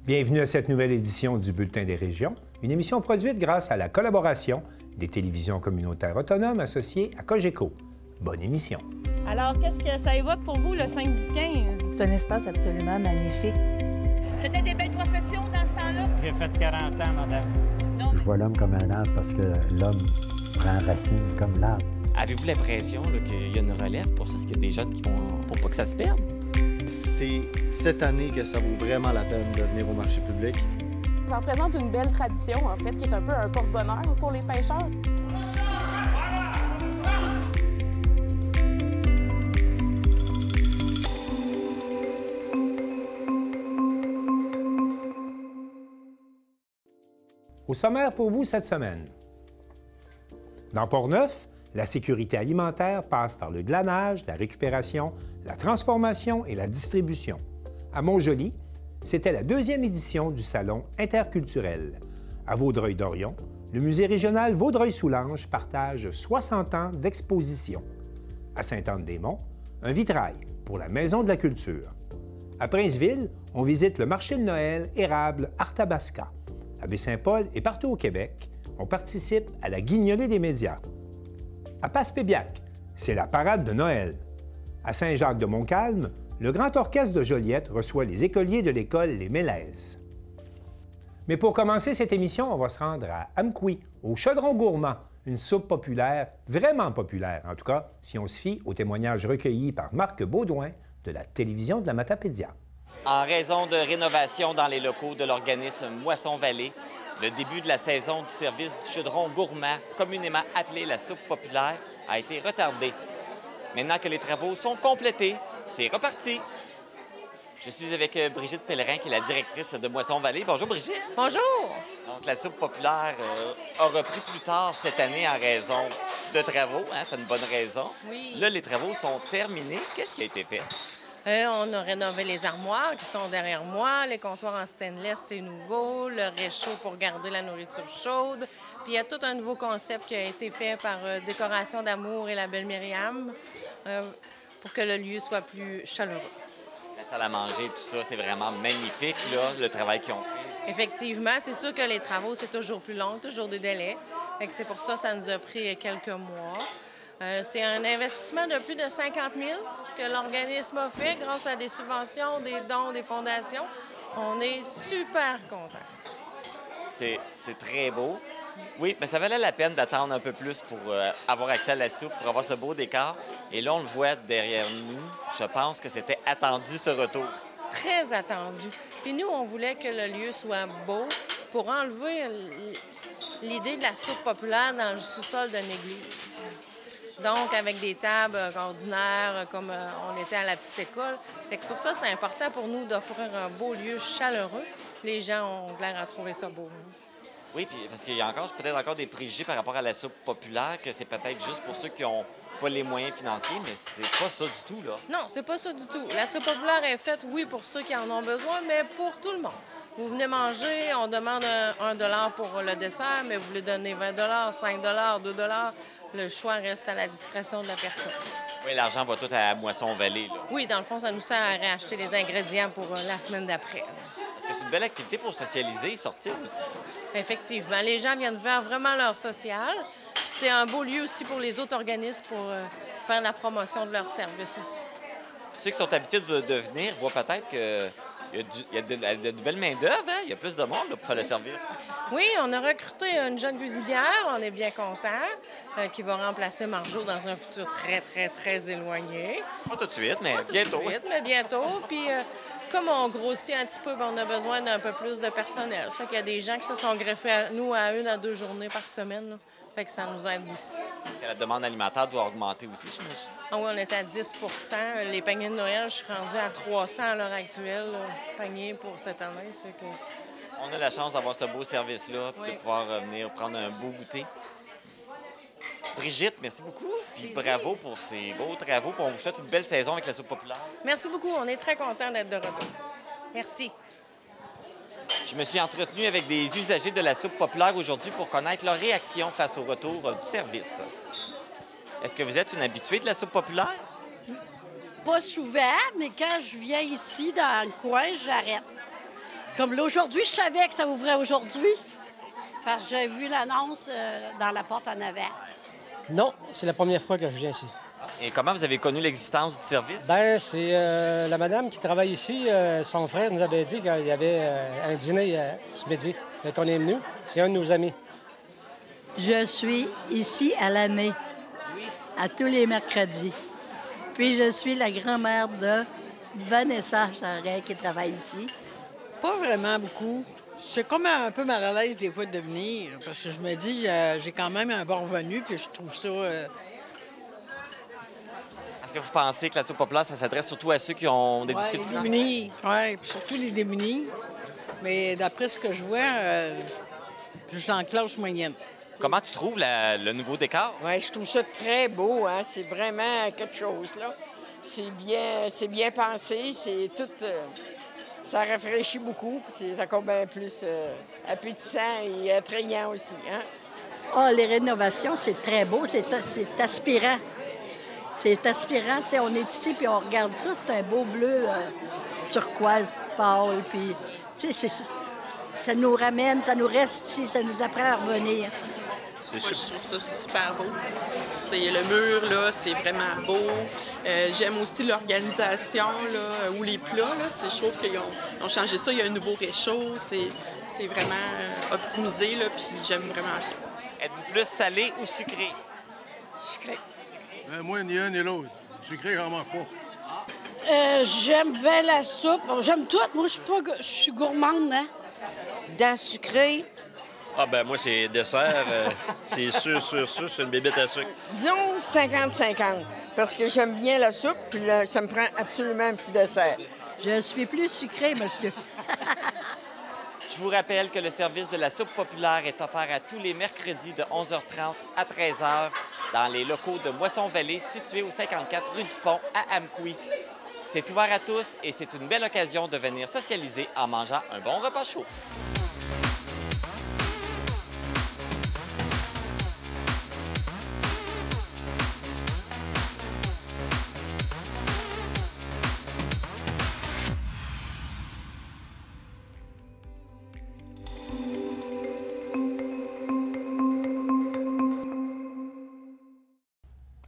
Bienvenue à cette nouvelle édition du Bulletin des régions, une émission produite grâce à la collaboration des télévisions communautaires autonomes associées à Cogeco. Bonne émission. Alors, qu'est-ce que ça évoque pour vous, le 5-10-15? C'est un espace absolument magnifique. C'était des belles professions dans ce temps-là? J'ai fait 40 ans, madame. Non. Je vois l'homme comme un arbre parce que l'homme prend racine comme l'arbre. Avez-vous l'impression qu'il y a une relève pour ça? Est-ce qu'il y a des jeunes qui vont... pour pas que ça se perde? C'est cette année que ça vaut vraiment la peine de venir au marché public. Ça représente une belle tradition, en fait, qui est un peu un porte-bonheur pour les pêcheurs. Au sommaire pour vous cette semaine. Dans Port-Neuf, la sécurité alimentaire passe par le glanage, la récupération, la transformation et la distribution. À Montjoly, c'était la deuxième édition du Salon interculturel. À Vaudreuil-Dorion, le musée régional Vaudreuil-Soulanges partage 60 ans d'exposition. À Sainte-Anne-des-Monts, un vitrail pour la Maison de la culture. À Princeville, on visite le marché de Noël érable Arthabasca. À Baie-Saint-Paul et partout au Québec, on participe à la guignolée des médias. À Passepébiac, c'est la parade de Noël. À Saint-Jacques-de-Montcalm, le Grand Orchestre de Joliette reçoit les écoliers de l'école Les Mélèzes. Mais pour commencer cette émission, on va se rendre à Amqui, au Chaudron Gourmand, une soupe populaire, vraiment populaire, en tout cas, si on se fie aux témoignages recueillis par Marc Baudouin de la télévision de la Matapédia. En raison de rénovations dans les locaux de l'organisme Moisson-Vallée, le début de la saison du service du chaudron gourmand, communément appelé la soupe populaire, a été retardé. Maintenant que les travaux sont complétés, c'est reparti. Je suis avec Brigitte Pellerin, qui est la directrice de Moisson-Vallée. Bonjour, Brigitte. Bonjour! Donc, la soupe populaire a repris plus tard cette année en raison de travaux. Hein, c'est une bonne raison. Oui. Là, les travaux sont terminés. Qu'est-ce qui a été fait? On a rénové les armoires qui sont derrière moi. Les comptoirs en stainless, c'est nouveau. Le réchaud pour garder la nourriture chaude. Puis il y a tout un nouveau concept qui a été fait par Décoration d'amour et la belle Myriam pour que le lieu soit plus chaleureux. La salle à manger, tout ça, c'est vraiment magnifique, là, le travail qu'ils ont fait. Effectivement, c'est sûr que les travaux, c'est toujours plus long, toujours des délais. C'est pour ça que ça nous a pris quelques mois. C'est un investissement de plus de 50 000 que l'organisme a fait grâce à des subventions, des dons, des fondations. On est super contents. C'est très beau. Oui, mais ça valait la peine d'attendre un peu plus pour avoir accès à la soupe, pour avoir ce beau décor. Et là, on le voit derrière nous. Je pense que c'était attendu, ce retour. Très attendu. Puis nous, on voulait que le lieu soit beau pour enlever l'idée de la soupe populaire dans le sous-sol d'une église. Donc, avec des tables ordinaires, comme on était à la petite école. C'est pour ça que c'est important pour nous d'offrir un beau lieu chaleureux. Les gens ont l'air à trouver ça beau. Oui, puis parce qu'il y a peut-être encore des préjugés par rapport à la soupe populaire, que c'est peut-être juste pour ceux qui n'ont pas les moyens financiers, mais c'est pas ça du tout, là. Non, c'est pas ça du tout. La soupe populaire est faite, oui, pour ceux qui en ont besoin, mais pour tout le monde. Vous venez manger, on demande $1 pour le dessert, mais vous voulez donner 20 5 $, 2 $. Le choix reste à la discrétion de la personne. Oui, l'argent va tout à Moisson-Vallée, là. Oui, dans le fond, ça nous sert à réacheter les ingrédients pour la semaine d'après. Parce que c'est une belle activité pour socialiser et sortir aussi. Effectivement. Les gens viennent faire vraiment leur social. Puis c'est un beau lieu aussi pour les autres organismes pour faire la promotion de leurs services aussi. Ceux qui sont habitués de venir voient peut-être que il y a de nouvelles main-d'œuvre, hein? Il y a plus de monde là, pour faire le service. Oui, on a recruté une jeune cuisinière, on est bien contents, qui va remplacer Marjo dans un futur très, très, très éloigné. Pas tout de suite, mais Pas tout bientôt. de suite, mais bientôt. Puis comme on grossit un petit peu, on a besoin d'un peu plus de personnel. Ça fait qu'il y a des gens qui se sont greffés à nous à 1 à 2 journées par semaine. Là. Fait que ça nous aide beaucoup. La demande alimentaire doit augmenter aussi, j'imagine. Ah oui, on est à 10 Les paniers de Noël, je suis rendue à 300 à l'heure actuelle, là, paniers pour cette année. Ça fait que... On a la chance d'avoir ce beau service-là, oui. de pouvoir venir prendre un beau goûter. Brigitte, merci beaucoup. Puis bravo pour ces beaux travaux. Puis on vous souhaite une belle saison avec la soupe populaire. Merci beaucoup. On est très contents d'être de retour. Merci. Je me suis entretenu avec des usagers de la soupe populaire aujourd'hui pour connaître leur réaction face au retour du service. Est-ce que vous êtes une habituée de la soupe populaire? Pas souvent, mais quand je viens ici, dans le coin, j'arrête. Comme là, aujourd'hui, je savais que ça ouvrait aujourd'hui. Parce que j'ai vu l'annonce dans la porte en avant. Non, c'est la première fois que je viens ici. Et comment vous avez connu l'existence du service? Bien, c'est la madame qui travaille ici. Son frère nous avait dit qu'il y avait un dîner ce midi. Donc, on est venu. C'est un de nos amis. Je suis ici à l'année, à tous les mercredis. Puis je suis la grand-mère de Vanessa Charret qui travaille ici. Pas vraiment beaucoup. Je suis comme un peu mal à l'aise des fois de venir parce que je me dis, j'ai quand même un bon revenu puis je trouve ça... Est-ce que vous pensez que la soupe populaire, ça s'adresse surtout à ceux qui ont des difficultés financières? Les démunis, oui, surtout les démunis. Mais d'après ce que je vois, je suis en classe moyenne. Comment tu trouves le nouveau décor? Oui, je trouve ça très beau. Hein? C'est vraiment quelque chose, là. C'est bien pensé. C'est tout... ça rafraîchit beaucoup. C'est encore bien plus appétissant et attrayant aussi. Hein? Ah, les rénovations, c'est très beau. C'est aspirant. C'est aspirant. T'sais, on est ici puis on regarde ça. C'est un beau bleu turquoise pâle. Puis, ça nous ramène, ça nous reste ici, ça nous apprend à revenir. Moi, je trouve ça super beau. C'est le mur, là, c'est vraiment beau. J'aime aussi l'organisation, là, ou les plats, là. Je trouve qu'ils ont changé ça. Il y a un nouveau réchaud. C'est vraiment optimisé, là, puis j'aime vraiment ça. Êtes-vous plus salé ou sucré? Sucré. Moi, ni un ni l'autre. Sucré, j'en mange pas. J'aime bien la soupe. J'aime tout. Moi, je suis gourmande, hein? Dans sucré... Ah ben moi, c'est dessert. C'est sûr, c'est une bébête à sucre. Disons 50-50, parce que j'aime bien la soupe, puis là, ça me prend absolument un petit dessert. Je suis plus sucrée, monsieur. Je vous rappelle que le service de la soupe populaire est offert à tous les mercredis de 11h30 à 13h dans les locaux de Moisson-Vallée, situés au 54 rue du Pont à Amqui. C'est ouvert à tous et c'est une belle occasion de venir socialiser en mangeant un bon repas chaud.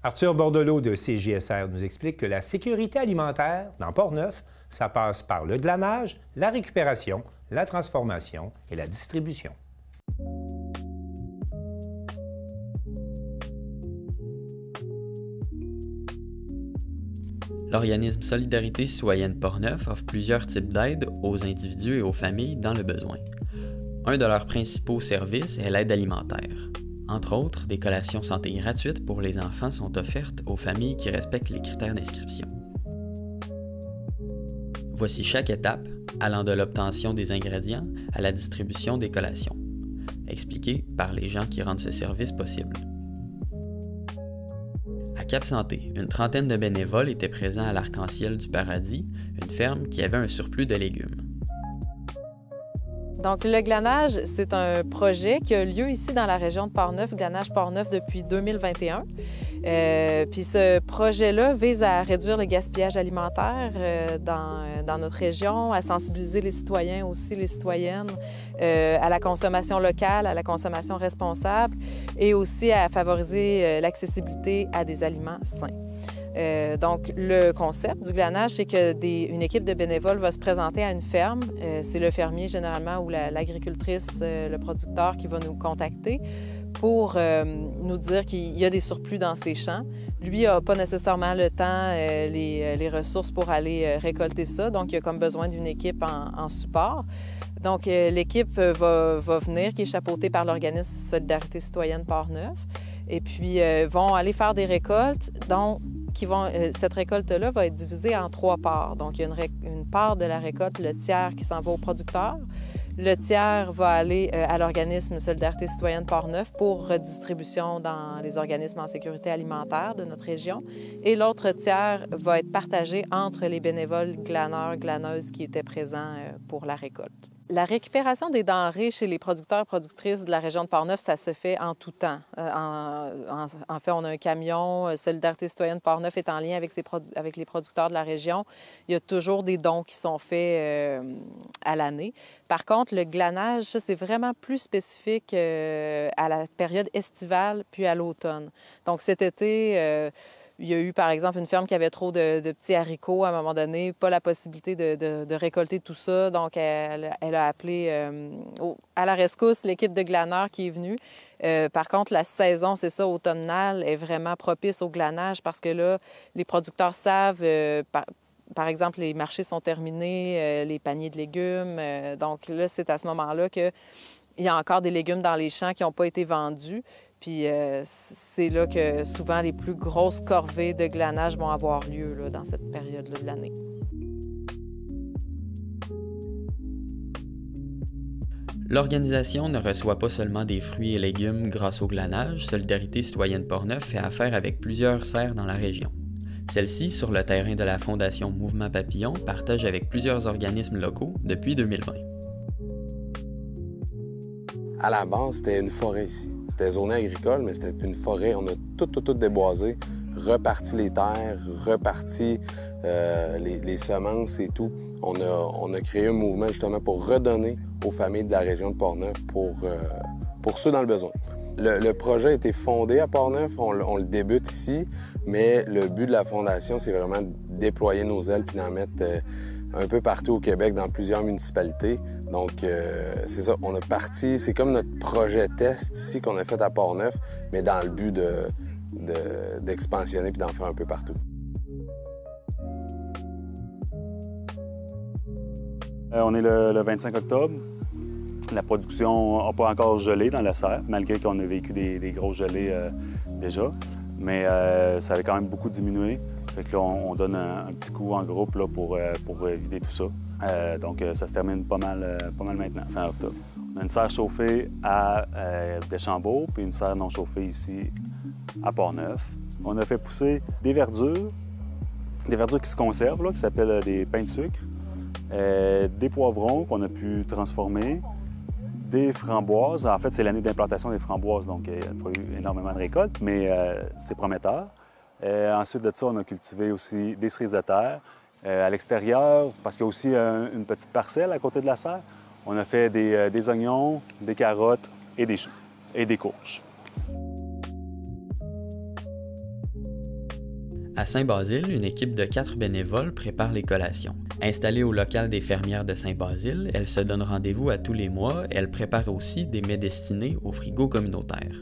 Arthur Bordelot de CJSR nous explique que la sécurité alimentaire dans Portneuf, ça passe par le glanage, la récupération, la transformation et la distribution. L'organisme Solidarité citoyenne Portneuf offre plusieurs types d'aides aux individus et aux familles dans le besoin. Un de leurs principaux services est l'aide alimentaire. Entre autres, des collations santé gratuites pour les enfants sont offertes aux familles qui respectent les critères d'inscription. Voici chaque étape, allant de l'obtention des ingrédients à la distribution des collations, expliquée par les gens qui rendent ce service possible. À Cap-Santé, une trentaine de bénévoles étaient présents à l'Arc-en-Ciel du Paradis, une ferme qui avait un surplus de légumes. Donc, le glanage, c'est un projet qui a lieu ici dans la région de Portneuf, Glanage Portneuf, depuis 2021. Puis ce projet-là vise à réduire le gaspillage alimentaire dans notre région, à sensibiliser les citoyens aussi, les citoyennes, à la consommation locale, à la consommation responsable et aussi à favoriser l'accessibilité à des aliments sains. Donc, le concept du glanage, c'est qu'une équipe de bénévoles va se présenter à une ferme. C'est le fermier, généralement, ou l'agricultrice, le producteur qui va nous contacter pour nous dire qu'il y a des surplus dans ses champs. Lui n'a pas nécessairement le temps, les ressources pour aller récolter ça. Donc, il a comme besoin d'une équipe en support. Donc, l'équipe va venir, qui est chapeautée par l'organisme Solidarité citoyenne Portneuf. Et puis, vont aller faire des récoltes dont cette récolte-là va être divisée en 3 parts. Donc, il y a une part de la récolte, le tiers, qui s'en va au producteur. Le tiers va aller à l'organisme Solidarité citoyenne Portneuf pour redistribution dans les organismes en sécurité alimentaire de notre région. Et l'autre tiers va être partagé entre les bénévoles glaneurs, glaneuses qui étaient présents pour la récolte. La récupération des denrées chez les producteurs et productrices de la région de Portneuf, ça se fait en tout temps. En fait, on a un camion. Solidarité citoyenne Portneuf est en lien avec les producteurs de la région. Il y a toujours des dons qui sont faits à l'année. Par contre, le glanage, ça, c'est vraiment plus spécifique à la période estivale puis à l'automne. Donc, cet été... il y a eu, par exemple, une ferme qui avait trop de petits haricots à un moment donné, pas la possibilité de récolter tout ça. Donc, elle a appelé à la rescousse l'équipe de glaneurs qui est venue. Par contre, la saison, c'est ça, automnale, est vraiment propice au glanage parce que là, les producteurs savent, par exemple, les marchés sont terminés, les paniers de légumes. Donc là, c'est à ce moment-là qu'il y a encore des légumes dans les champs qui n'ont pas été vendus. Puis c'est là que souvent les plus grosses corvées de glanage vont avoir lieu là, dans cette période-là de l'année. L'organisation ne reçoit pas seulement des fruits et légumes grâce au glanage. Solidarité citoyenne Portneuf fait affaire avec plusieurs serres dans la région. Celle-ci, sur le terrain de la Fondation Mouvement Papillon, partage avec plusieurs organismes locaux depuis 2020. À la base, c'était une forêt ici. C'était zoné agricole, mais c'était une forêt. On a tout déboisé, reparti les terres, reparti les semences et tout. On a créé un mouvement justement pour redonner aux familles de la région de Portneuf pour ceux dans le besoin. Le projet a été fondé à Portneuf, on le débute ici, mais le but de la Fondation, c'est vraiment de déployer nos ailes puis d'en mettre un peu partout au Québec, dans plusieurs municipalités. Donc, c'est ça, on a parti, c'est comme notre projet test ici qu'on a fait à Portneuf, mais dans le but d'expansionner puis d'en faire un peu partout. On est le 25 octobre. La production n'a pas encore gelé dans la serre, malgré qu'on a vécu des grosses gelées déjà. Mais ça avait quand même beaucoup diminué. Fait que là, on donne un petit coup en groupe là, pour vider tout ça. Donc, ça se termine pas mal maintenant, fin octobre. On a une serre chauffée à Deschambault, puis une serre non chauffée ici à Portneuf. On a fait pousser des verdures qui se conservent, là, qui s'appellent des pains de sucre, des poivrons qu'on a pu transformer, des framboises. En fait, c'est l'année d'implantation des framboises, donc il n'y a pas eu énormément de récoltes, mais c'est prometteur. Ensuite de ça, on a cultivé aussi des cerises de terre. À l'extérieur, parce qu'il y a aussi une petite parcelle à côté de la serre, on a fait des oignons, des carottes et des choux et des courges. À Saint-Basile, une équipe de 4 bénévoles prépare les collations. Installée au local des fermières de Saint-Basile, elle se donne rendez-vous à tous les mois et elle prépare aussi des mets destinés au frigo communautaire.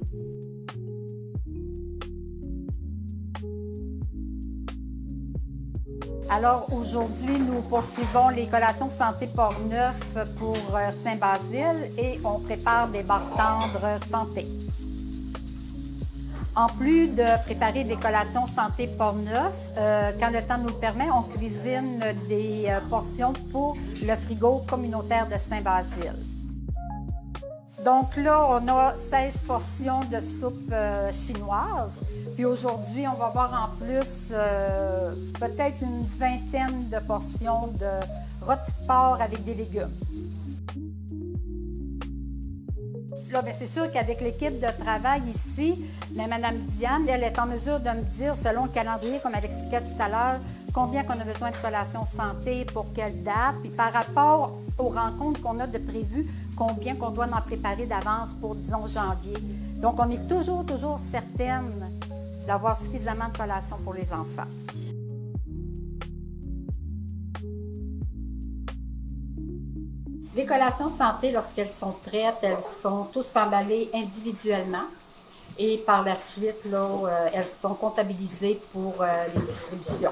Alors aujourd'hui, nous poursuivons les collations santé Portneuf pour Saint-Basile et on prépare des barres tendres santé. En plus de préparer des collations santé Portneuf, quand le temps nous le permet, on cuisine des portions pour le frigo communautaire de Saint-Basile. Donc là, on a 16 portions de soupe chinoise. Puis aujourd'hui, on va avoir en plus peut-être une vingtaine de portions de rôti de porc avec des légumes. Là, bien, c'est sûr qu'avec l'équipe de travail ici, Mme Diane, elle est en mesure de me dire, selon le calendrier, comme elle expliquait tout à l'heure, combien qu'on a besoin de collations santé, pour quelle date, puis par rapport aux rencontres qu'on a de prévues, combien qu'on doit en préparer d'avance pour, disons, janvier. Donc, on est toujours certaine d'avoir suffisamment de collations pour les enfants. Les collations santé, lorsqu'elles sont prêtes, elles sont toutes emballées individuellement et par la suite, là, elles sont comptabilisées pour les distributions.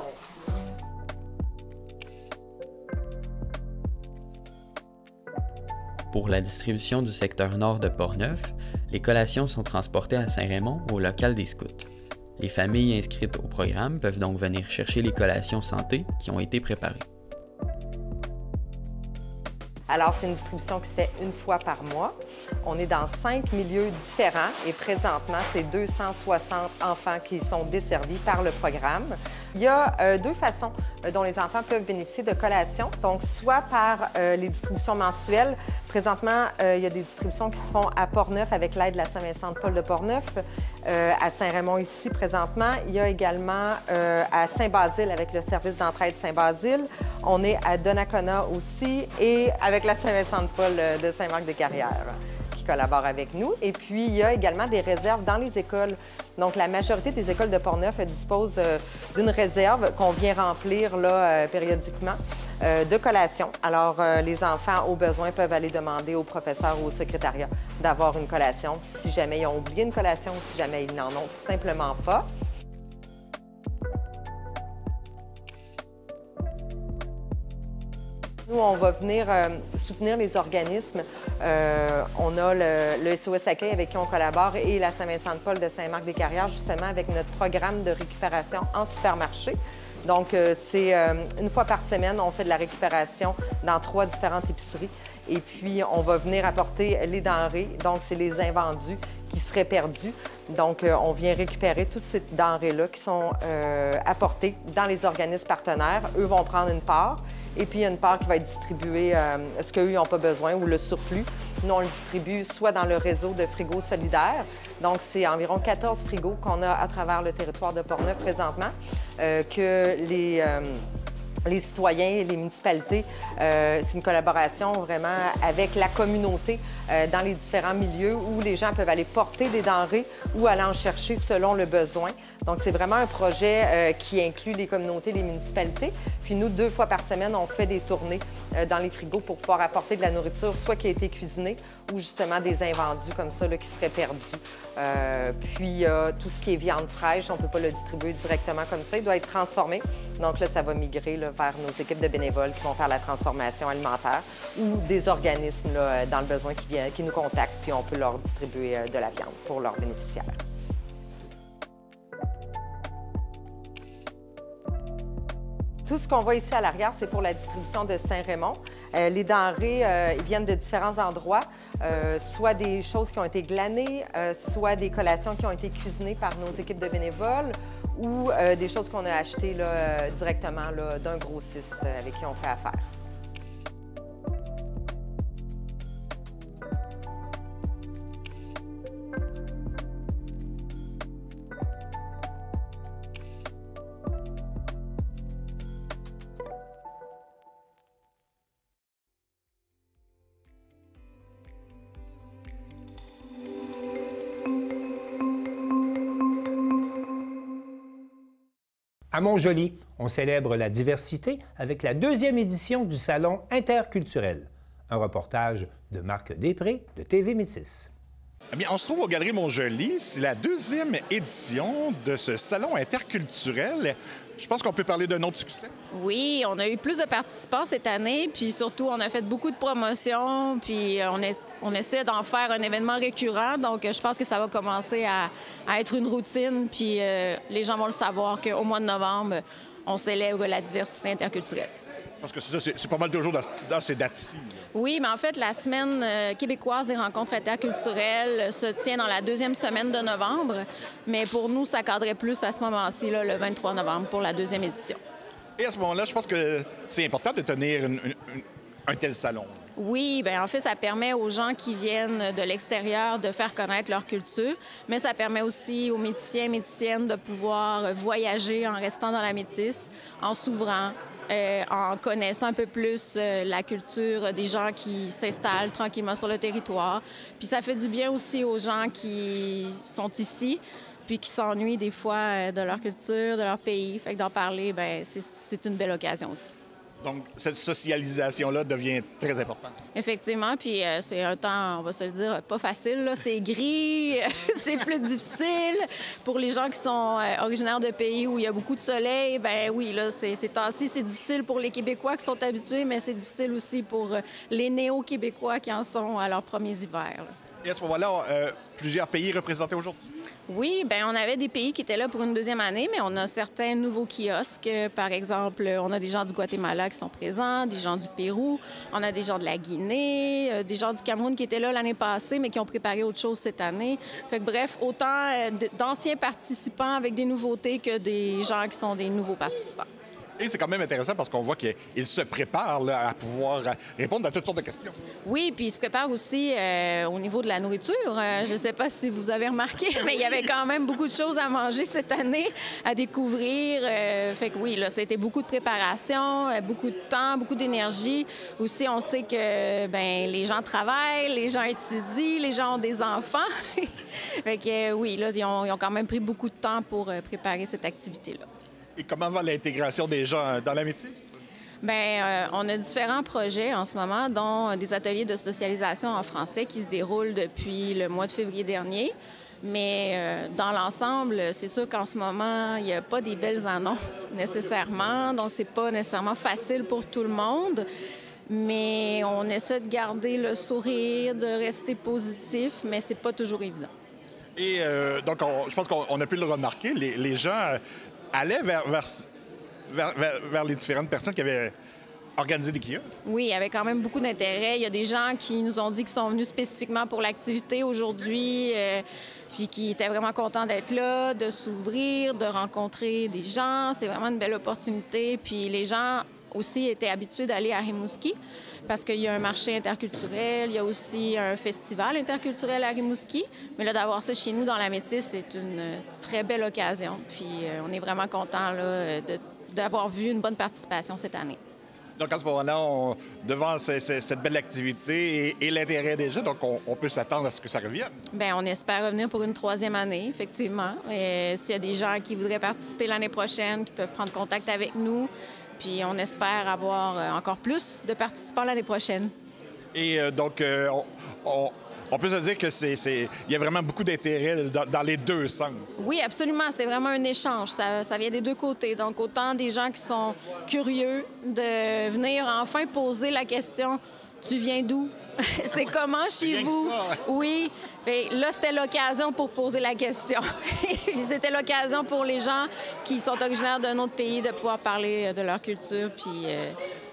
Pour la distribution du secteur nord de Portneuf, les collations sont transportées à Saint-Raymond au local des scouts. Les familles inscrites au programme peuvent donc venir chercher les collations santé qui ont été préparées. Alors, c'est une distribution qui se fait une fois par mois. On est dans 5 milieux différents et présentement, c'est 260 enfants qui sont desservis par le programme. Il y a deux façons dont les enfants peuvent bénéficier de collations. Donc, soit par les distributions mensuelles. Présentement, il y a des distributions qui se font à Portneuf avec l'aide de la Saint-Vincent-de-Paul de Portneuf, à Saint-Raymond ici présentement. Il y a également à Saint-Basile avec le service d'entraide Saint-Basile. On est à Donnacona aussi et avec la Saint-Vincent-de-Paul de Saint-Marc-des-Carrières qui collabore avec nous. Et puis, il y a également des réserves dans les écoles. Donc, la majorité des écoles de Portneuf disposent d'une réserve qu'on vient remplir là, périodiquement de collations. Alors, les enfants, au besoin, peuvent aller demander au professeur ou au secrétariat d'avoir une collation si jamais ils ont oublié une collation ou si jamais ils n'en ont tout simplement pas. Nous, on va venir soutenir les organismes. On a le SOS Accueil avec qui on collabore et la Saint-Vincent-de-Paul de Saint-Marc-des-Carrières, justement, avec notre programme de récupération en supermarché. Donc, c'est une fois par semaine, on fait de la récupération dans 3 différentes épiceries. Et puis, on va venir apporter les denrées. Donc, c'est les invendus qui seraient perdus. Donc, on vient récupérer toutes ces denrées-là qui sont apportées dans les organismes partenaires. Eux vont prendre une part. Et puis, il y a une part qui va être distribuée, ce qu'eux n'ont pas besoin ou le surplus. Nous, on le distribue soit dans le réseau de frigos solidaires. Donc, c'est environ 14 frigos qu'on a à travers le territoire de Portneuf présentement, que les citoyens et les municipalités, c'est une collaboration vraiment avec la communauté dans les différents milieux où les gens peuvent aller porter des denrées ou aller en chercher selon le besoin. Donc, c'est vraiment un projet qui inclut les communautés, les municipalités. Puis nous, 2 fois par semaine, on fait des tournées dans les frigos pour pouvoir apporter de la nourriture, soit qui a été cuisinée ou justement des invendus comme ça là, qui seraient perdus. Puis tout ce qui est viande fraîche, on ne peut pas le distribuer directement comme ça. Il doit être transformé. Donc là, ça va migrer là, vers nos équipes de bénévoles qui vont faire la transformation alimentaire ou des organismes là, dans le besoin qui nous contactent, puis on peut leur distribuer de la viande pour leurs bénéficiaires. Tout ce qu'on voit ici à l'arrière, c'est pour la distribution de Saint-Raymond. Les denrées ils viennent de différents endroits, soit des choses qui ont été glanées, soit des collations qui ont été cuisinées par nos équipes de bénévoles ou des choses qu'on a achetées là, directement là, d'un grossiste avec qui on fait affaire. À Montjoly, on célèbre la diversité avec la 2e édition du Salon interculturel. Un reportage de Marc Després de TV Métis. Eh bien, on se trouve aux Galeries Montjoly. C'est la 2e édition de ce Salon interculturel. Je pense qu'on peut parler d'un autre succès. Oui, on a eu plus de participants cette année, puis surtout, on a fait beaucoup de promotions, puis on essaie d'en faire un événement récurrent. Donc, je pense que ça va commencer à être une routine, puis les gens vont le savoir qu'au mois de novembre, on célèbre la diversité interculturelle. Parce que c'est pas mal toujours dans ces dates-ci. Oui, mais en fait, la semaine québécoise des rencontres interculturelles se tient dans la 2e semaine de novembre. Mais pour nous, ça cadrait plus à ce moment-ci, là, le 23 novembre, pour la 2e édition. Et à ce moment-là, je pense que c'est important de tenir un tel salon. Oui, bien en fait, ça permet aux gens qui viennent de l'extérieur de faire connaître leur culture, mais ça permet aussi aux méticiens et méticiennes de pouvoir voyager en restant dans la métisse, en s'ouvrant, en connaissant un peu plus la culture des gens qui s'installent tranquillement sur le territoire. Puis ça fait du bien aussi aux gens qui sont ici, puis qui s'ennuient des fois de leur culture, de leur pays. Fait que d'en parler, bien, c'est une belle occasion aussi. Donc, cette socialisation-là devient très importante. Effectivement, puis c'est un temps, on va se le dire, pas facile, là. C'est gris, c'est plus difficile. Pour les gens qui sont originaires de pays où il y a beaucoup de soleil, ben oui, là, ces temps-ci, c'est difficile pour les Québécois qui sont habitués, mais c'est difficile aussi pour les néo-Québécois qui en sont à leurs premiers hivers, là. Et à ce moment-là, plusieurs pays représentés aujourd'hui? Oui, bien, on avait des pays qui étaient là pour une deuxième année, mais on a certains nouveaux kiosques. Par exemple, on a des gens du Guatemala qui sont présents, des gens du Pérou, on a des gens de la Guinée, des gens du Cameroun qui étaient là l'année passée, mais qui ont préparé autre chose cette année. Fait que, bref, autant d'anciens participants avec des nouveautés que des gens qui sont des nouveaux participants. Et c'est quand même intéressant parce qu'on voit qu'ils se préparent là, à pouvoir répondre à toutes sortes de questions. Oui, puis ils se préparent aussi au niveau de la nourriture. Je ne sais pas si vous avez remarqué, mais il y avait quand même beaucoup de choses à manger cette année, à découvrir. Fait que oui, là, c'était beaucoup de préparation, beaucoup de temps, beaucoup d'énergie. Aussi, on sait que les gens travaillent, les gens étudient, les gens ont des enfants. Fait que oui, là, ils ont quand même pris beaucoup de temps pour préparer cette activité-là. Et comment va l'intégration des gens dans la métisse? Bien, on a différents projets en ce moment, dont des ateliers de socialisation en français qui se déroulent depuis le mois de février dernier. Mais dans l'ensemble, c'est sûr qu'en ce moment, il n'y a pas des belles annonces nécessairement, donc c'est pas nécessairement facile pour tout le monde. Mais on essaie de garder le sourire, de rester positif, mais c'est pas toujours évident. Et donc, je pense qu'on a pu le remarquer, les gens allaient vers les différentes personnes qui avaient organisé des kiosques. Oui, il y avait quand même beaucoup d'intérêt. Il y a des gens qui nous ont dit qu'ils sont venus spécifiquement pour l'activité aujourd'hui, puis qui étaient vraiment contents d'être là, de s'ouvrir, de rencontrer des gens. C'est vraiment une belle opportunité. Puis les gens aussi étaient habitués d'aller à Rimouski parce qu'il y a un marché interculturel, il y a aussi un festival interculturel à Rimouski. Mais là, d'avoir ça chez nous dans la Métisse, c'est une très belle occasion. Puis on est vraiment contents d'avoir vu une bonne participation cette année. Donc, à ce moment-là, devant cette belle activité et l'intérêt des gens, donc on peut s'attendre à ce que ça revienne. Bien, on espère revenir pour une troisième année, effectivement. Et s'il y a des gens qui voudraient participer l'année prochaine, qui peuvent prendre contact avec nous, puis on espère avoir encore plus de participants l'année prochaine. Et donc, on peut se dire qu'il y a vraiment beaucoup d'intérêt dans les deux sens. Oui, absolument. C'est vraiment un échange. Ça vient des deux côtés. Donc, autant des gens qui sont curieux de venir enfin poser la question « Tu viens d'où? C'est comment chez vous? » Oui. Là, c'était l'occasion pour poser la question. Puis c'était l'occasion pour les gens qui sont originaires d'un autre pays de pouvoir parler de leur culture. Puis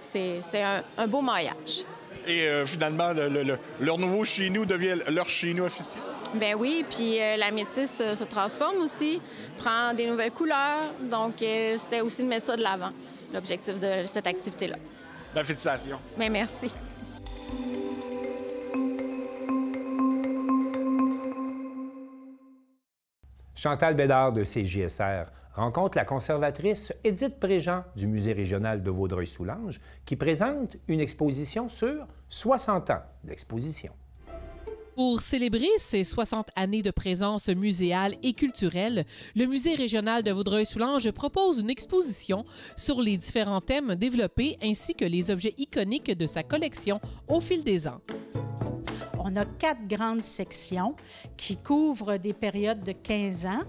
c'était un beau maillage. Et finalement, leur nouveau chez nous devient leur chez nous officiel. Bien oui, puis la métisse se transforme aussi, prend des nouvelles couleurs. Donc, c'était aussi de mettre ça de l'avant, l'objectif de cette activité-là. Bien, félicitations. Bien, merci. Chantal Bédard de CJSR rencontre la conservatrice Édith Préjean du Musée régional de Vaudreuil-Soulanges qui présente une exposition sur 60 ans d'exposition. Pour célébrer ses 60 années de présence muséale et culturelle, le Musée régional de Vaudreuil-Soulanges propose une exposition sur les différents thèmes développés ainsi que les objets iconiques de sa collection au fil des ans. On a 4 grandes sections qui couvrent des périodes de 15 ans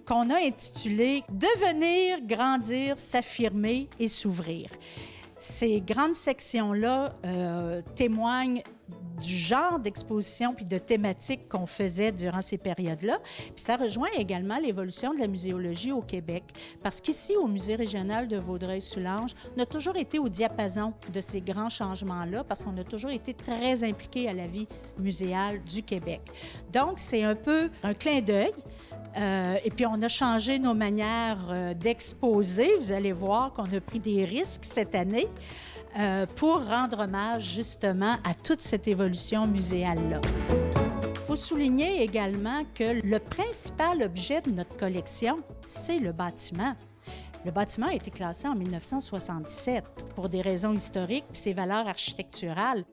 qu'on a intitulées « Devenir, grandir, s'affirmer et s'ouvrir ». Ces grandes sections-là témoignent du genre d'exposition puis de thématiques qu'on faisait durant ces périodes-là. Puis ça rejoint également l'évolution de la muséologie au Québec. Parce qu'ici, au Musée régional de Vaudreuil-Soulanges, on a toujours été au diapason de ces grands changements-là parce qu'on a toujours été très impliqués à la vie muséale du Québec. Donc, c'est un peu un clin d'œil. Et puis, on a changé nos manières d'exposer. Vous allez voir qu'on a pris des risques cette année pour rendre hommage justement à toute cette évolution muséale-là. Il faut souligner également que le principal objet de notre collection, c'est le bâtiment. Le bâtiment a été classé en 1967 pour des raisons historiques et ses valeurs architecturales.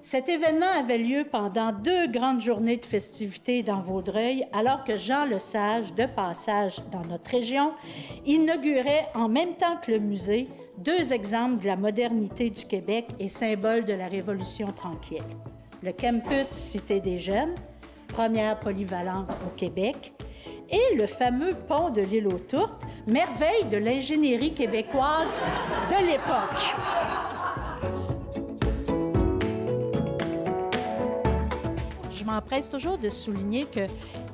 Cet événement avait lieu pendant 2 grandes journées de festivités dans Vaudreuil, alors que Jean Lesage, de passage dans notre région, inaugurait en même temps que le musée 2 exemples de la modernité du Québec et symbole de la Révolution tranquille. Le campus Cité des Jeunes, première polyvalente au Québec, et le fameux pont de l'île aux Tourtes, merveille de l'ingénierie québécoise de l'époque. Je m'empresse toujours de souligner que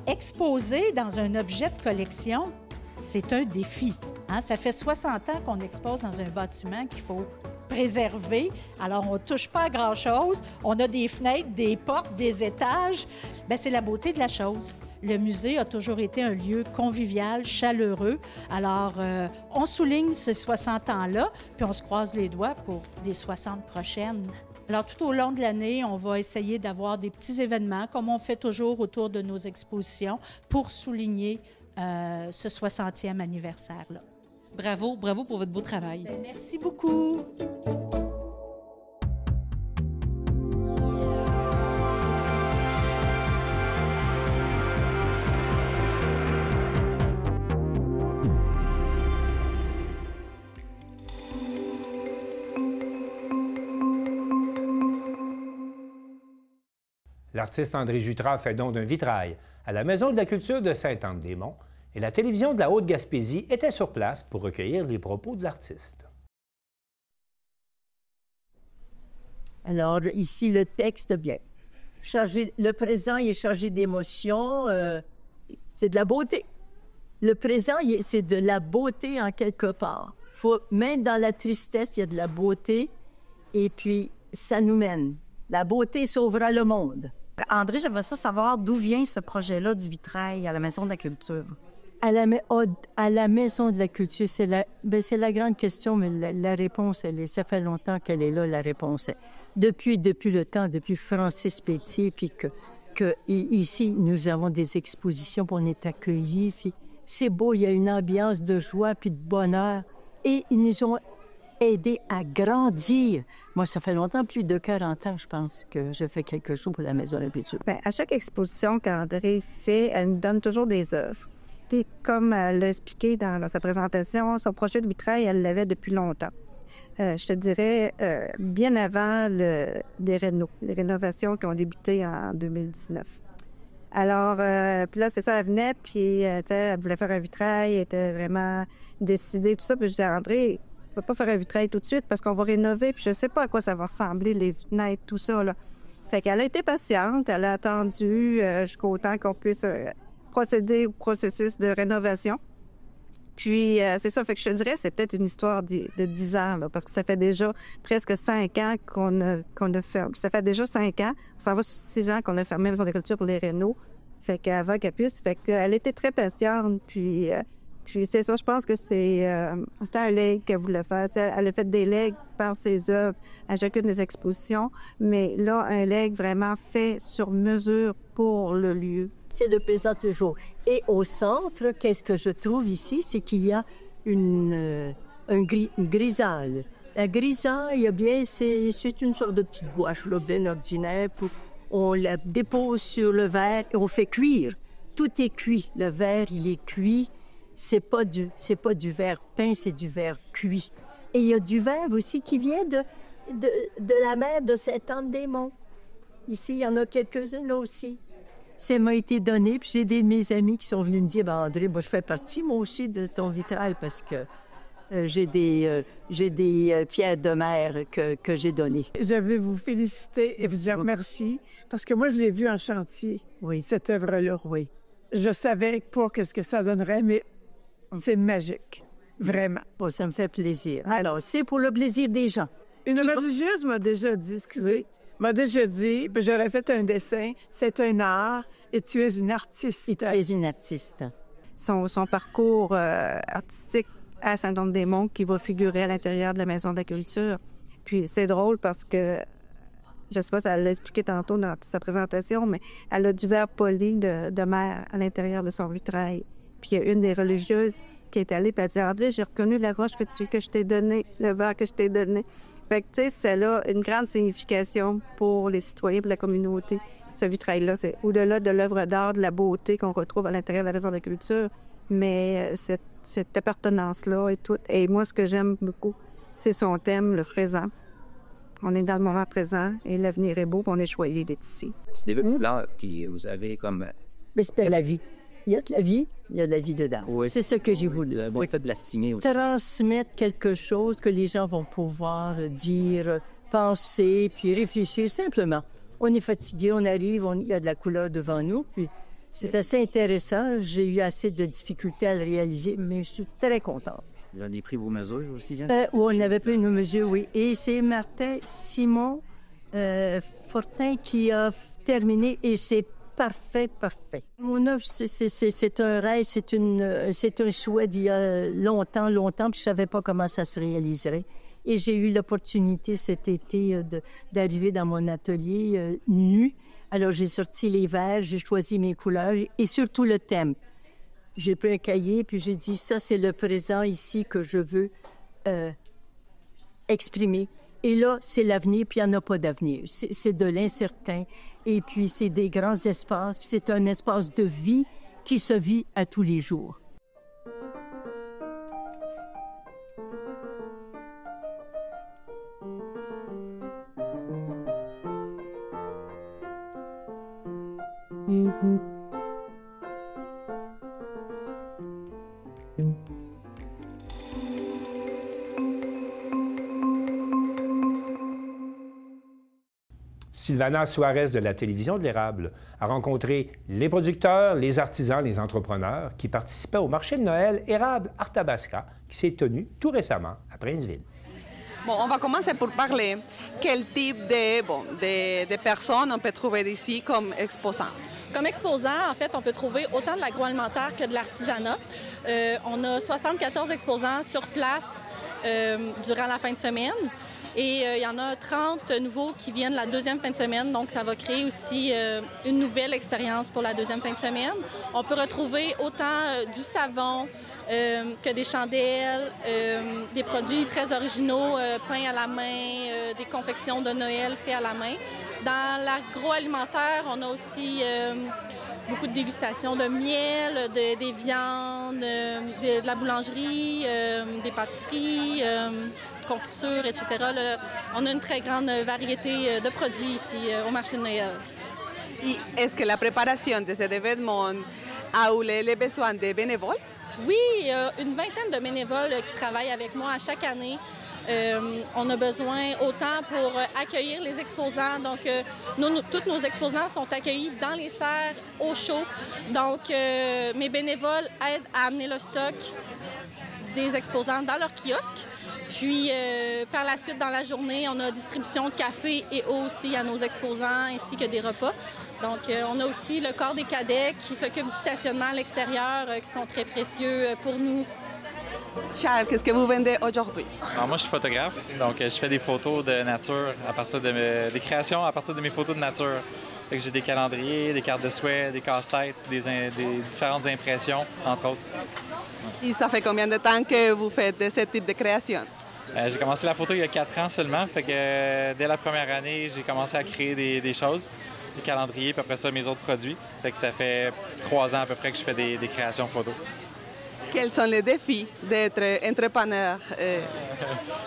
exposer dans un objet de collection, c'est un défi. Hein? Ça fait 60 ans qu'on expose dans un bâtiment qu'il faut préserver. Alors, on ne touche pas à grand-chose. On a des fenêtres, des portes, des étages. Bien, c'est la beauté de la chose. Le musée a toujours été un lieu convivial, chaleureux. Alors, on souligne ces 60 ans-là, puis on se croise les doigts pour les 60 prochaines. Alors, tout au long de l'année, on va essayer d'avoir des petits événements, comme on fait toujours autour de nos expositions, pour souligner ce 60e anniversaire-là. Bravo, bravo pour votre beau travail. Bien, merci beaucoup. L'artiste André Jutras fait don d'un vitrail à la Maison de la culture de Sainte-Anne-des-Monts et la télévision de la Haute-Gaspésie était sur place pour recueillir les propos de l'artiste. Alors, ici, le texte, bien. Le présent, il est chargé d'émotions. C'est de la beauté. Le présent, c'est de la beauté en quelque part. Même dans la tristesse, il y a de la beauté. Et puis, ça nous mène. La beauté sauvera le monde. André, j'aimerais savoir d'où vient ce projet-là du vitrail à la Maison de la culture. À la Maison de la culture, c'est la grande question, mais la réponse, ça fait longtemps qu'elle est là, la réponse. Depuis le temps, depuis Francis Pétier, puis que ici, nous avons des expositions, puis on est accueillis, puis c'est beau, il y a une ambiance de joie puis de bonheur. Et ils nous ont aidés à grandir. Moi, ça fait longtemps, plus de 40 ans, je pense, que je fais quelque chose pour la Maison de la culture. Bien, à chaque exposition qu'André fait, elle nous donne toujours des œuvres. Puis, comme elle l'a expliqué dans sa présentation, son projet de vitrail, elle l'avait depuis longtemps. Je te dirais, bien avant les rénovations qui ont débuté en 2019. Alors, puis là, c'est ça, elle venait, puis elle voulait faire un vitrail, elle était vraiment décidée, tout ça. Puis je disais, André, on ne peut pas faire un vitrail tout de suite parce qu'on va rénover, puis je ne sais pas à quoi ça va ressembler, les fenêtres, tout ça, là. Fait qu'elle a été patiente, elle a attendu jusqu'au temps qu'on puisse procéder au processus de rénovation. Puis, c'est ça, fait que je te dirais, c'est peut-être une histoire de 10 ans, là, parce que ça fait déjà presque 5 ans qu'on a fermé. Ça fait déjà 5 ans, ça va sur 6 ans qu'on a fermé la Maison de la culture pour les rénaux. Fait qu'avant qu'elle puisse, fait qu'elle était très patiente, puis c'est ça, je pense que c'était un legs qu'elle voulait faire. T'sais, elle a fait des legs par ses œuvres à chacune des expositions, mais là, un leg vraiment fait sur mesure pour le lieu. C'est le présent toujours. Et au centre, qu'est-ce que je trouve ici, c'est qu'il y a une grisaille. La grisaille, bien, c'est une sorte de petite boîche là, bien ordinaire. On la dépose sur le verre et on fait cuire. Tout est cuit. Le verre, il est cuit. C'est pas du verre peint, c'est du verre cuit. Et il y a du verre aussi qui vient de la mer de Sainte-Anne-des-Monts. Ici, il y en a quelques-unes là aussi. Ça m'a été donné, puis j'ai des de mes amis qui sont venus me dire, André, moi, je fais partie, moi aussi, de ton vitrail parce que j'ai des pierres de mer que j'ai données. Je veux vous féliciter et vous remercier parce que moi, je l'ai vu en chantier, cette œuvre-là. Oui. Je savais pas qu'est-ce que ça donnerait, mais c'est magique, vraiment. Bon, ça me fait plaisir. Alors, c'est pour le plaisir des gens. Une religieuse m'a déjà dit, m'a déjà dit, puis j'aurais fait un dessin, c'est un art et tu es une artiste. Et tu es une artiste. Son parcours artistique à Sainte-Anne-des-Monts qui va figurer à l'intérieur de la Maison de la culture. Puis c'est drôle parce que, je sais pas si elle l'a expliqué tantôt dans sa présentation, mais elle a du verre poli de mer à l'intérieur de son vitrail. Puis il y a une des religieuses qui est allée et elle dit, André, j'ai reconnu la roche que je t'ai donnée, le verre que je t'ai donné. Fait que, tu sais, c'est là une grande signification pour les citoyens, pour la communauté. Ce vitrail-là, c'est au-delà de l'œuvre d'art, de la beauté qu'on retrouve à l'intérieur de la Maison de la culture, mais cette appartenance-là et tout. Et moi, ce que j'aime beaucoup, c'est son thème, le présent. On est dans le moment présent et l'avenir est beau, puis on est choyé d'être ici. C'est des fleurs que vous avez comme... Mais c'est la vie. Il y a de la vie, il y a de la vie dedans. Oui. C'est ça que j'ai voulu. Bon, il fait de la signer aussi. Transmettre quelque chose que les gens vont pouvoir dire, penser, puis réfléchir simplement. On est fatigué, on arrive, il y a de la couleur devant nous, puis c'est assez intéressant. J'ai eu assez de difficultés à le réaliser, mais je suis très contente. Vous avez pris vos mesures aussi, hein? On avait pris nos mesures, oui. Et c'est Martin Simon Fortin qui a terminé, et c'est parfait, parfait. Mon œuvre, c'est un rêve, c'est un souhait d'il y a longtemps, puis je ne savais pas comment ça se réaliserait. Et j'ai eu l'opportunité cet été d'arriver dans mon atelier nu. Alors, j'ai sorti les verres, j'ai choisi mes couleurs et surtout le thème. J'ai pris un cahier, puis j'ai dit, ça, c'est le présent ici que je veux exprimer. Et là, c'est l'avenir, puis il n'y en a pas d'avenir. C'est de l'incertain, et puis c'est des grands espaces, puis c'est un espace de vie qui se vit à tous les jours. Sylvana Suarez de la télévision de l'érable a rencontré les producteurs, les artisans, les entrepreneurs qui participaient au marché de Noël Érable Arthabasca qui s'est tenu tout récemment à Princeville. Bon, on va commencer pour parler quel type de personnes on peut trouver ici comme exposants. Comme exposants, en fait, on peut trouver autant de l'agroalimentaire que de l'artisanat. On a 74 exposants sur place durant la fin de semaine. Et il y en a 30 nouveaux qui viennent la deuxième fin de semaine, donc ça va créer aussi une nouvelle expérience pour la deuxième fin de semaine. On peut retrouver autant du savon que des chandelles, des produits très originaux, peints à la main, des confections de Noël faites à la main. Dans l'agroalimentaire, on a aussi beaucoup de dégustations de miel, des viandes, de la boulangerie, des pâtisseries, confitures, etc. On a une très grande variété de produits ici au marché de Noël. Et est-ce que la préparation de cet événement a eu les besoins des bénévoles? Oui, il y a une vingtaine de bénévoles qui travaillent avec moi à chaque année. On a besoin autant pour accueillir les exposants. Donc, tous nos exposants sont accueillis dans les serres au chaud. Donc, mes bénévoles aident à amener le stock des exposants dans leur kiosque. Puis, par la suite, dans la journée, on a distribution de café et eau aussi à nos exposants, ainsi que des repas. Donc, on a aussi le corps des cadets qui s'occupe du stationnement à l'extérieur, qui sont très précieux pour nous. Charles, qu'est-ce que vous vendez aujourd'hui? Alors moi, je suis photographe, donc je fais des photos de nature à partir de des créations à partir de mes photos de nature. Fait que j'ai des calendriers, des cartes de souhait, des casse-têtes, des différentes impressions, entre autres. Et ça fait combien de temps que vous faites ce type de création? J'ai commencé la photo il y a 4 ans seulement, fait que dès la première année, j'ai commencé à créer des choses, des calendriers, puis après ça, mes autres produits. Fait que ça fait 3 ans à peu près que je fais des créations photos. Quels sont les défis d'être entrepreneur?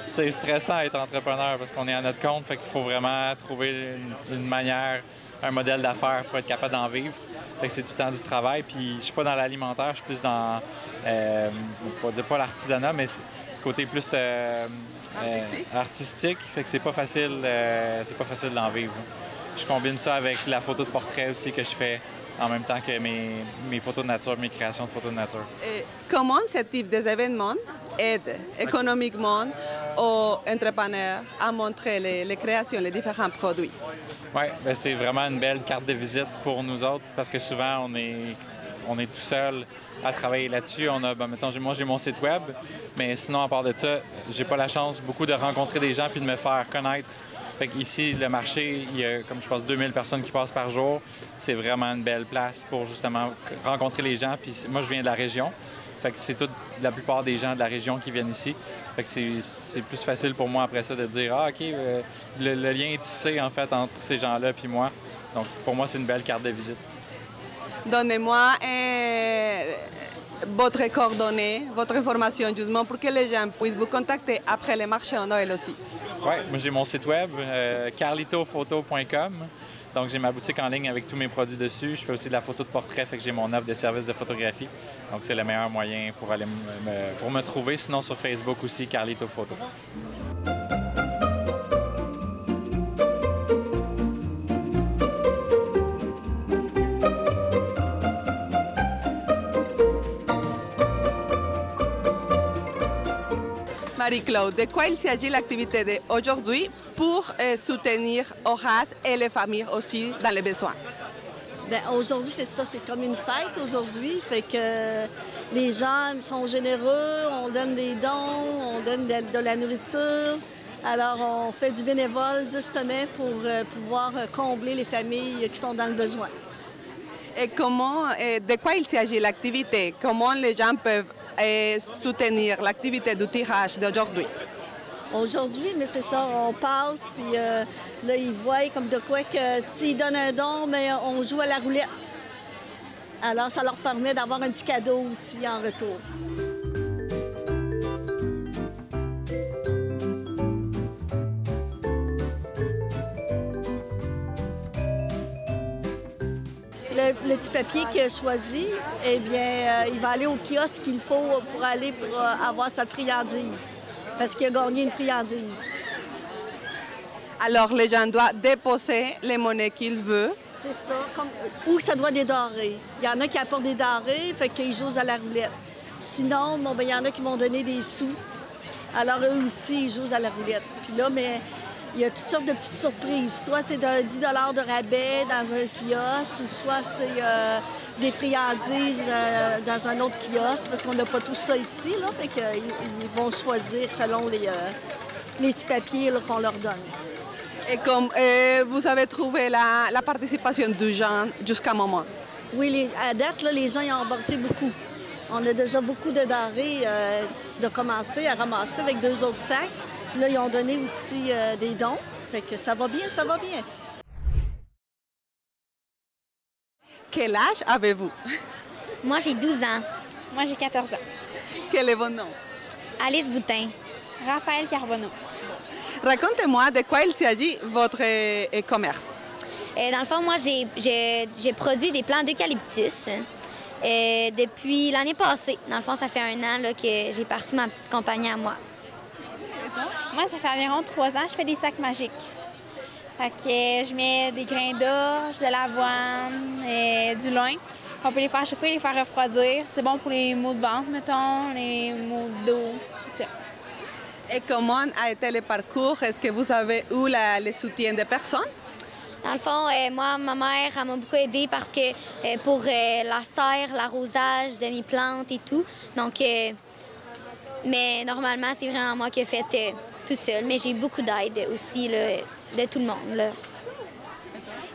C'est stressant d'être entrepreneur parce qu'on est à notre compte, fait qu'il faut vraiment trouver une manière, un modèle d'affaires pour être capable d'en vivre. Fait que c'est tout le temps du travail. Puis je suis pas dans l'alimentaire, je suis plus dans, on va dire pas l'artisanat, mais côté plus artistique. Fait que c'est pas facile d'en vivre. Je combine ça avec la photo de portrait aussi que je fais en même temps que mes photos de nature, mes créations de photos de nature. Comment ce type d'événement aide économiquement aux entrepreneurs à montrer les créations, les différents produits? Oui, c'est vraiment une belle carte de visite pour nous autres parce que souvent, on est tout seul à travailler là-dessus. Mettons, moi, j'ai mon site web, mais sinon, à part de ça, j'ai pas la chance beaucoup de rencontrer des gens puis de me faire connaître. Fait qu'ici, le marché, il y a, comme je pense, 2000 personnes qui passent par jour. C'est vraiment une belle place pour justement rencontrer les gens. Puis moi, je viens de la région. Fait que c'est la plupart des gens de la région qui viennent ici. Fait que c'est plus facile pour moi après ça de dire « Ah, OK, le lien est tissé, en fait, entre ces gens-là puis moi. » Donc, pour moi, c'est une belle carte de visite. Donnez-moi votre coordonnée, votre information, justement, pour que les gens puissent vous contacter après les marchés en Noël aussi. Oui, moi j'ai mon site web, carlitophoto.com. Donc j'ai ma boutique en ligne avec tous mes produits dessus. Je fais aussi de la photo de portrait, fait que j'ai mon offre de services de photographie. Donc c'est le meilleur moyen pour aller pour me trouver. Sinon sur Facebook aussi, Carlito Photo. Marie-Claude, de quoi il s'agit l'activité d'aujourd'hui pour soutenir Horace et les familles aussi dans les besoins? Bien, aujourd'hui, c'est ça, c'est comme une fête aujourd'hui. Fait que les gens sont généreux, on donne des dons, on donne de la nourriture. Alors, on fait du bénévole justement pour pouvoir combler les familles qui sont dans le besoin. Et de quoi il s'agit l'activité? Comment les gens peuvent soutenir l'activité du tirage d'aujourd'hui? Aujourd'hui, mais c'est ça, on passe, puis là, ils voient comme de quoi que s'ils donnent un don, mais on joue à la roulette. Alors, ça leur permet d'avoir un petit cadeau aussi en retour. Le petit papier qu'il a choisi, eh bien, il va aller au kiosque qu'il faut pour aller pour avoir sa friandise, parce qu'il a gagné une friandise. Alors, les gens doivent déposer les monnaies qu'ils veulent. C'est ça, ou ça doit des denrées. Il y en a qui apportent des denrées, fait qu'ils jouent à la roulette. Sinon, bon, ben, il y en a qui vont donner des sous. Alors, eux aussi, ils jouent à la roulette. Puis là, mais il y a toutes sortes de petites surprises. Soit c'est de 10 $ de rabais dans un kiosque, ou soit c'est des friandises dans un autre kiosque, parce qu'on n'a pas tout ça ici, là. Fait qu'ils vont choisir selon les petits papiers qu'on leur donne. Et comme vous avez trouvé la participation des gens jusqu'à un moment? Oui, à date, là, les gens y ont emporté beaucoup. On a déjà beaucoup de denrées de commencer à ramasser avec 2 autres sacs. Puis là, ils ont donné aussi des dons. Fait que ça va bien, ça va bien. Quel âge avez-vous? Moi, j'ai 12 ans. Moi, j'ai 14 ans. Quel est votre nom? Alice Boutin. Raphaël Carbonneau. Racontez-moi de quoi il s'agit votre commerce. Dans le fond, moi, j'ai produit des plants d'eucalyptus depuis l'année passée. Dans le fond, ça fait 1 an là, que j'ai parti ma petite compagnie à moi. Moi, ça fait environ 3 ans que je fais des sacs magiques. Fait que je mets des grains d'orge, de l'avoine, du lin. On peut les faire chauffer, les faire refroidir. C'est bon pour les maux de ventre, mettons, les maux de dos, tout ça. Et comment a été le parcours? Est-ce que vous avez eu le soutien des personnes? Dans le fond, moi, ma mère, elle m'a beaucoup aidée parce que pour la serre, l'arrosage de mes plantes et tout. Donc, mais normalement, c'est vraiment moi qui ai fait tout seul. Mais j'ai beaucoup d'aide aussi là, de tout le monde. Là.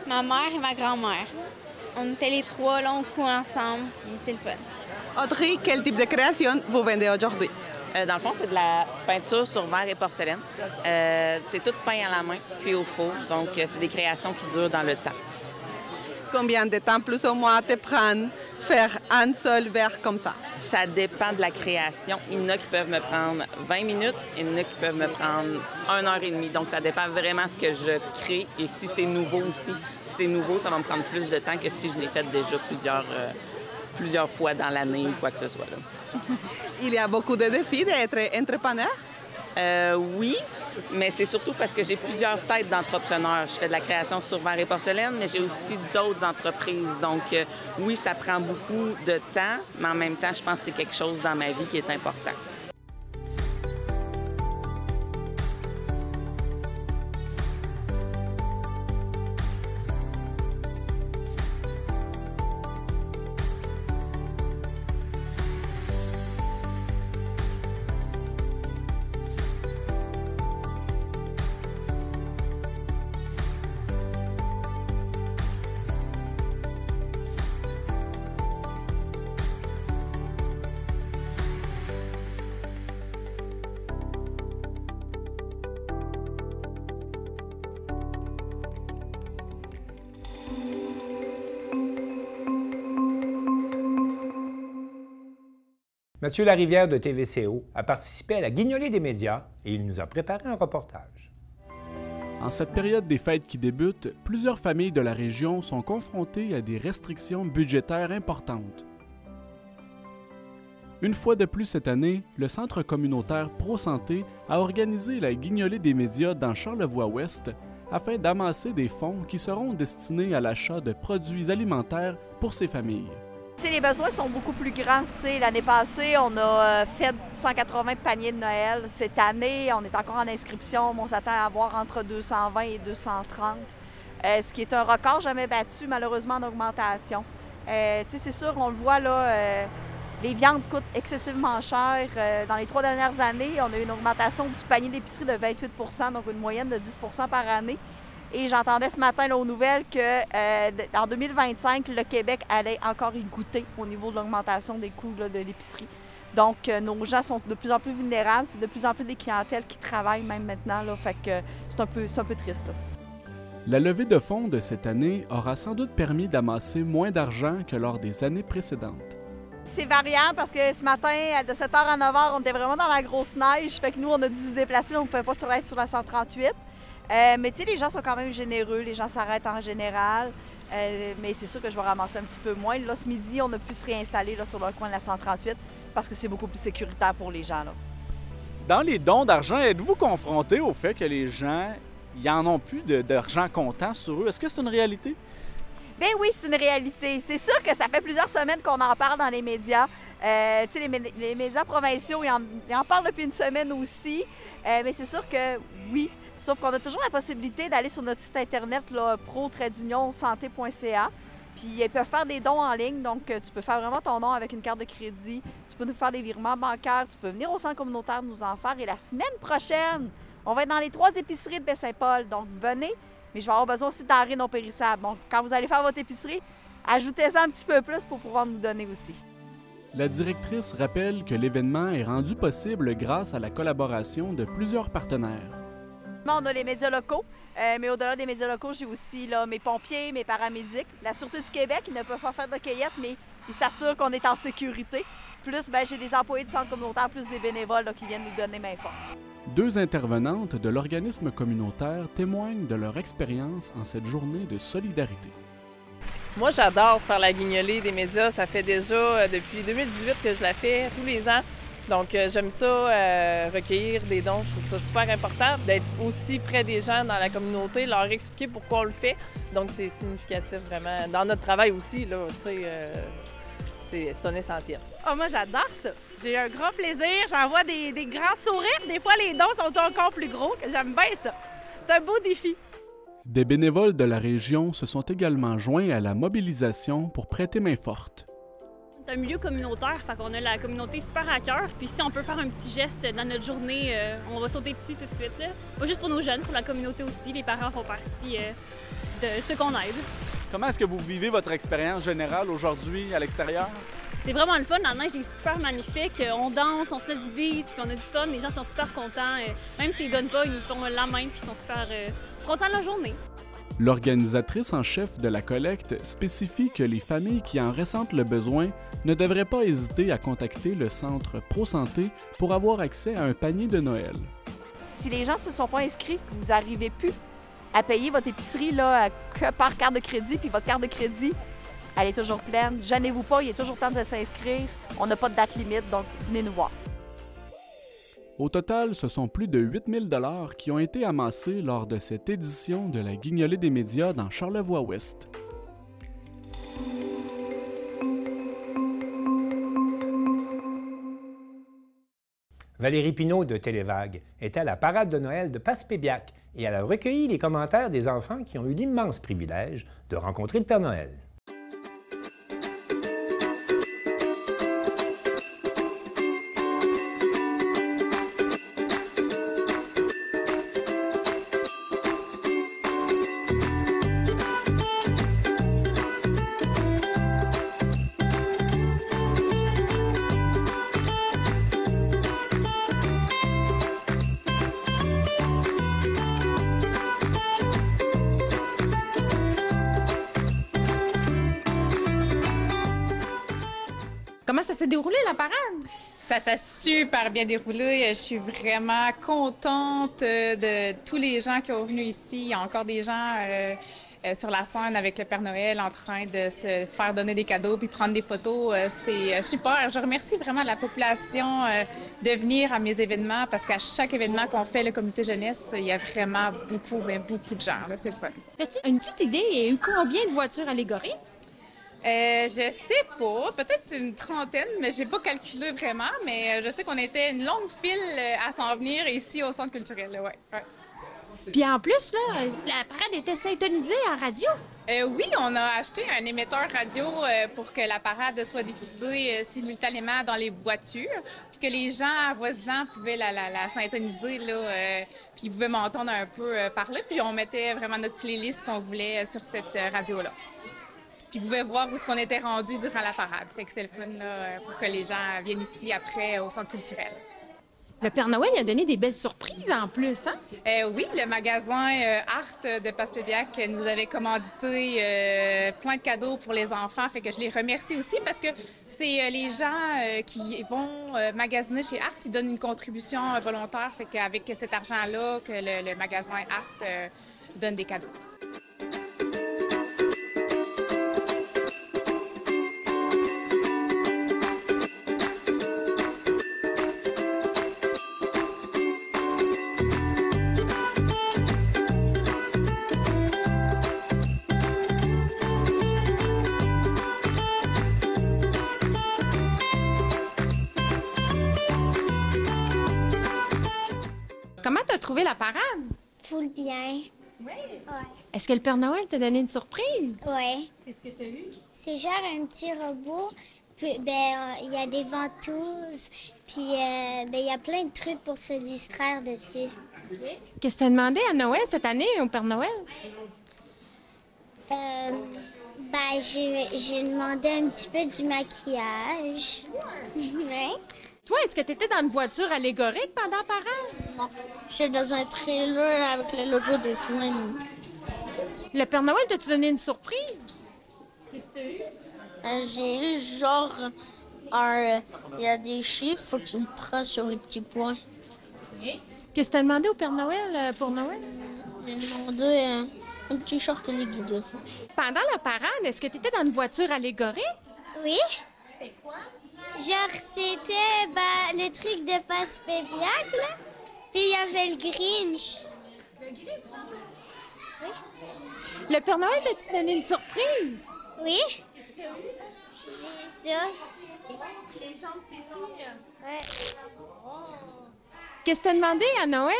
Ma mère et ma grand-mère. On était les 3 longs coups ensemble et c'est le fun. Audrey, quel type de création vous vendez aujourd'hui? Dans le fond, c'est de la peinture sur verre et porcelaine. C'est tout peint à la main, puis au four. Donc, c'est des créations qui durent dans le temps. Combien de temps, plus ou moins, te prend faire un seul verre comme ça? Ça dépend de la création. Il y en a qui peuvent me prendre 20 minutes, il y en a qui peuvent me prendre 1 heure et demie. Donc, ça dépend vraiment de ce que je crée. Et si c'est nouveau aussi, si c'est nouveau, ça va me prendre plus de temps que si je l'ai fait déjà plusieurs fois dans l'année ou quoi que ce soit. Là. Il y a beaucoup de défis d'être entrepreneur? Oui, mais c'est surtout parce que j'ai plusieurs têtes d'entrepreneurs. Je fais de la création sur verre et porcelaine, mais j'ai aussi d'autres entreprises. Donc, oui, ça prend beaucoup de temps, mais en même temps, je pense que c'est quelque chose dans ma vie qui est important. Mathieu Larivière de TVCO a participé à la Guignolée des médias et il nous a préparé un reportage. En cette période des fêtes qui débute, plusieurs familles de la région sont confrontées à des restrictions budgétaires importantes. Une fois de plus cette année, le Centre communautaire Pro-Santé a organisé la Guignolée des médias dans Charlevoix-Ouest afin d'amasser des fonds qui seront destinés à l'achat de produits alimentaires pour ces familles. Tu sais, les besoins sont beaucoup plus grands. Tu sais, l'année passée, on a fait 180 paniers de Noël. Cette année, on est encore en inscription. On s'attend à avoir entre 220 et 230, ce qui est un record jamais battu, malheureusement, en augmentation. Tu sais, c'est sûr, on le voit, là, les viandes coûtent excessivement cher. Dans les 3 dernières années, on a eu une augmentation du panier d'épicerie de 28 %, donc une moyenne de 10 % par année. Et j'entendais ce matin là, aux nouvelles qu'en 2025, le Québec allait encore y goûter au niveau de l'augmentation des coûts là, de l'épicerie. Donc, nos gens sont de plus en plus vulnérables. C'est de plus en plus des clientèles qui travaillent même maintenant. Là, fait que c'est un peu triste. Là. La levée de fonds de cette année aura sans doute permis d'amasser moins d'argent que lors des années précédentes. C'est variant parce que ce matin, de 7h à 9h, on était vraiment dans la grosse neige. Fait que nous, on a dû se déplacer. On ne pouvait pas être sur la 138. Mais tu sais, les gens sont quand même généreux, les gens s'arrêtent en général, mais c'est sûr que je vais ramasser un petit peu moins. Là, ce midi, on a pu se réinstaller là, sur le coin de la 138 parce que c'est beaucoup plus sécuritaire pour les gens. Là. Dans les dons d'argent, êtes-vous confronté au fait que les gens, ils n'en ont plus d'argent comptant sur eux? Est-ce que c'est une réalité? Bien oui, c'est une réalité. C'est sûr que ça fait plusieurs semaines qu'on en parle dans les médias. Tu sais, les médias provinciaux, ils en parlent depuis une semaine aussi, mais c'est sûr que oui. Sauf qu'on a toujours la possibilité d'aller sur notre site internet pro-santé.ca. Puis ils peuvent faire des dons en ligne. Donc, tu peux faire vraiment ton don avec une carte de crédit. Tu peux nous faire des virements bancaires. Tu peux venir au centre communautaire nous en faire. Et la semaine prochaine, on va être dans les 3 épiceries de Baie-Saint-Paul. Donc, venez. Mais je vais avoir besoin aussi de denrées non périssables. Donc, quand vous allez faire votre épicerie, ajoutez-en un petit peu plus pour pouvoir nous donner aussi. La directrice rappelle que l'événement est rendu possible grâce à la collaboration de plusieurs partenaires. On a les médias locaux, mais au-delà des médias locaux, j'ai aussi là, mes pompiers, mes paramédics, la Sûreté du Québec, ils ne peuvent pas faire de cueillette, mais ils s'assurent qu'on est en sécurité. Plus, j'ai des employés du centre communautaire, plus des bénévoles là, qui viennent nous donner main forte. 2 intervenantes de l'organisme communautaire témoignent de leur expérience en cette journée de solidarité. Moi, j'adore faire la guignolée des médias. Ça fait déjà depuis 2018 que je la fais tous les ans. Donc, j'aime ça, recueillir des dons. Je trouve ça super important d'être aussi près des gens dans la communauté, leur expliquer pourquoi on le fait. Donc, c'est significatif vraiment. Dans notre travail aussi, là, tu sais, c'est un essentiel. Oh, moi, j'adore ça. J'ai un grand plaisir. J'en vois des grands sourires. Des fois, les dons sont encore plus gros. J'aime bien ça. C'est un beau défi. Des bénévoles de la région se sont également joints à la mobilisation pour prêter main forte. C'est un milieu communautaire, fait qu'on a la communauté super à cœur. Puis si on peut faire un petit geste dans notre journée, on va sauter dessus tout de suite. Là. Pas juste pour nos jeunes, pour la communauté aussi. Les parents font partie de ceux qu'on aide. Comment est-ce que vous vivez votre expérience générale aujourd'hui à l'extérieur? C'est vraiment le fun. La neige est super magnifique. On danse, on se met du beat, puis on a du fun. Les gens sont super contents. Même s'ils ne donnent pas, ils nous font la main, puis ils sont super contents de la journée. L'organisatrice en chef de la collecte spécifie que les familles qui en ressentent le besoin ne devraient pas hésiter à contacter le centre ProSanté pour avoir accès à un panier de Noël. Si les gens ne se sont pas inscrits, que vous n'arrivez plus à payer votre épicerie là, que par carte de crédit, puis votre carte de crédit, elle est toujours pleine. Gênez-vous pas, il est toujours temps de s'inscrire. On n'a pas de date limite, donc venez nous voir. Au total, ce sont plus de 8 000 $ qui ont été amassés lors de cette édition de la Guignolée des médias dans Charlevoix-Ouest. Valérie Pinault de Télévague était à la parade de Noël de Passepébiac et elle a recueilli les commentaires des enfants qui ont eu l'immense privilège de rencontrer le Père Noël. Comment ça s'est déroulé, la parade? Ça s'est super bien déroulé. Je suis vraiment contente de tous les gens qui ont venu ici. Il y a encore des gens sur la scène avec le Père Noël en train de se faire donner des cadeaux puis prendre des photos. C'est super. Je remercie vraiment la population de venir à mes événements parce qu'à chaque événement qu'on fait, le comité jeunesse, il y a vraiment beaucoup de gens. C'est le fun. As-tu une petite idée? Il y a eu combien de voitures allégoriques? Je sais pas, peut-être une trentaine, mais j'ai pas calculé vraiment, mais je sais qu'on était une longue file à s'en venir ici au centre culturel, là, ouais. Puis en plus, là, la parade était syntonisée en radio. Oui, on a acheté un émetteur radio pour que la parade soit diffusée simultanément dans les voitures, puis que les gens avoisinants pouvaient la syntoniser, là, puis ils pouvaient m'entendre un peu parler, puis on mettait vraiment notre playlist qu'on voulait sur cette radio-là. Puis ils pouvaient voir où est-ce qu'on était rendu durant la parade. Fait que c'est le fun, là, pour que les gens viennent ici après au centre culturel. Le Père Noël a donné des belles surprises en plus, hein? Oui, le magasin Art de Passepébiac nous avait commandité plein de cadeaux pour les enfants. Fait que je les remercie aussi parce que c'est les gens qui vont magasiner chez Art, ils donnent une contribution volontaire. Fait qu'avec cet argent-là, que le magasin Art donne des cadeaux. Comment t'as trouvé la parade? Full bien. Oui? Ouais. Est-ce que le Père Noël t'a donné une surprise? Ouais. Qu'est-ce que t'as eu? C'est genre un petit robot. Puis, il y a des ventouses. Puis, il y a plein de trucs pour se distraire dessus. Qu'est-ce que t'as demandé à Noël cette année, au Père Noël? J'ai demandé un petit peu du maquillage. Ouais. Toi, est-ce que t'étais dans une voiture allégorique pendant la parade? Non. J'étais dans un trailer avec le logo des Flames. Le Père Noël t'a-tu donné une surprise? Qu'est-ce que t'as eu? J'ai eu genre il y a des chiffres, faut que tu me traces sur les petits points. Qu'est-ce que t'as demandé au Père Noël pour Noël? J'ai demandé un petit short téléguidé. Pendant la parade, est-ce que t'étais dans une voiture allégorique? Oui. C'était quoi? Genre, c'était le truc de Passepébiac, là. Puis il y avait le Grinch. Le Grinch? Oui. Le Père Noël t'a-tu donné une surprise? Oui. Qu'est-ce que t'as eu? J'ai eu ça. Les jambes s'étirent. Ouais. Qu'est-ce que t'as demandé à Noël?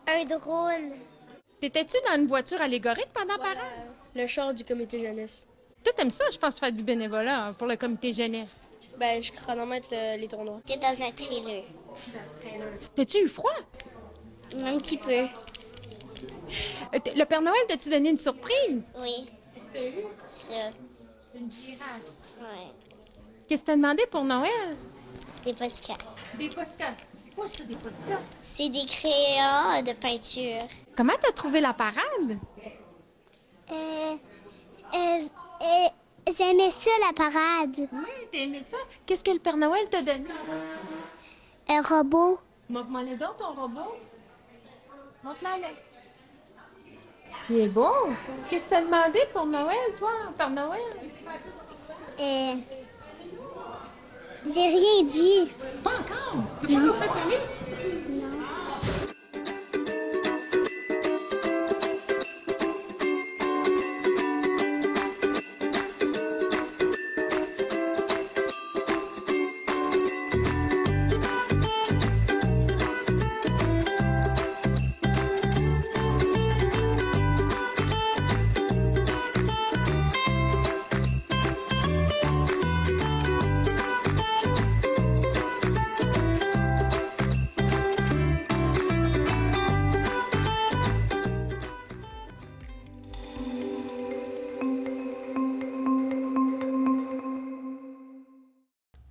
Un drone. T'étais-tu dans une voiture allégorique pendant la parade? Le char du comité jeunesse. Toi, t'aimes ça, je pense, faire du bénévolat pour le comité jeunesse. Je chronomètre les tournois. T'es dans un trailer. T'as-tu eu froid? Un petit peu. Le Père Noël t'a-tu donné une surprise? Oui. Qu'est-ce que t'as eu? Ça. Une virage. Ouais. Qu'est-ce que t'as demandé pour Noël? Des postcards. Des postcards. C'est quoi ça, des postcards? C'est des crayons de peinture. Comment t'as trouvé la parade? J'aimais ça, la parade. Oui, t'as aimé ça? Qu'est-ce que le Père Noël t'a donné? Un robot. Montre-moi donc ton robot. Montre-le. Il est beau. Qu'est-ce que t'as demandé pour Noël, toi, Père Noël? J'ai rien dit. Pas encore? T'as pas encore fait ta liste? Non.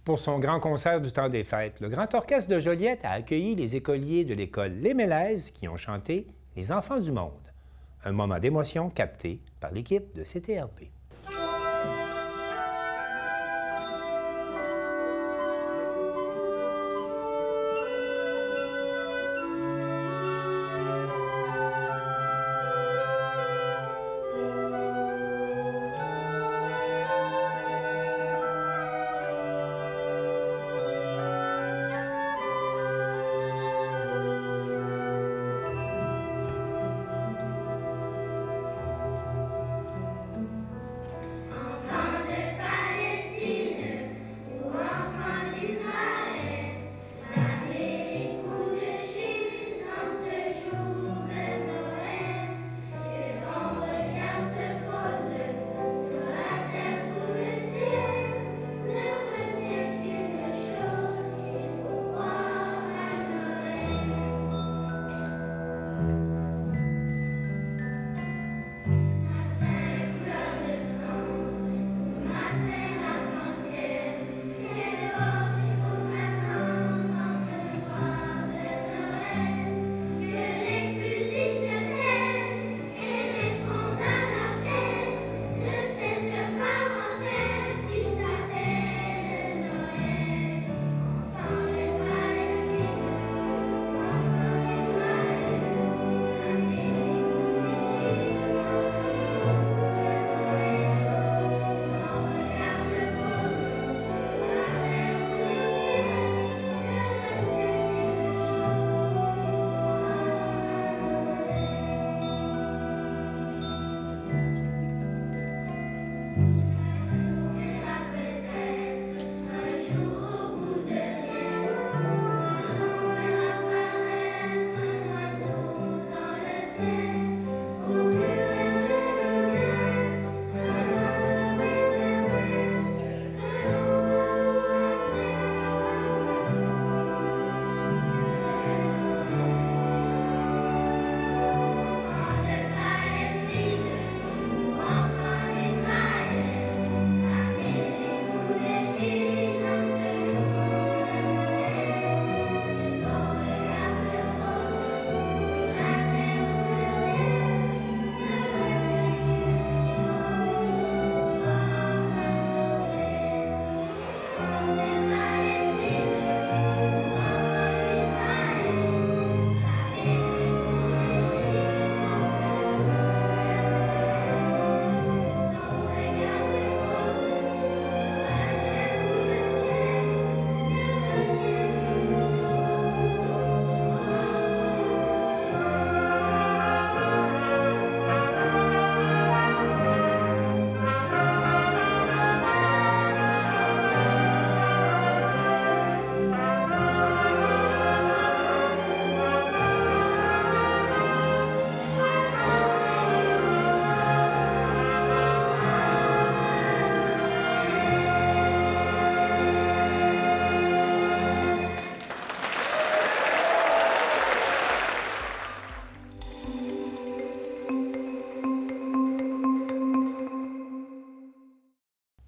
Pour son grand concert du temps des fêtes, le Grand Orchestre de Joliette a accueilli les écoliers de l'école Les Mélèzes qui ont chanté « Les enfants du monde », un moment d'émotion capté par l'équipe de CTRP.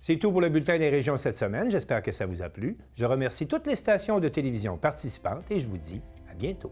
C'est tout pour le Bulletin des régions cette semaine. J'espère que ça vous a plu. Je remercie toutes les stations de télévision participantes et je vous dis à bientôt.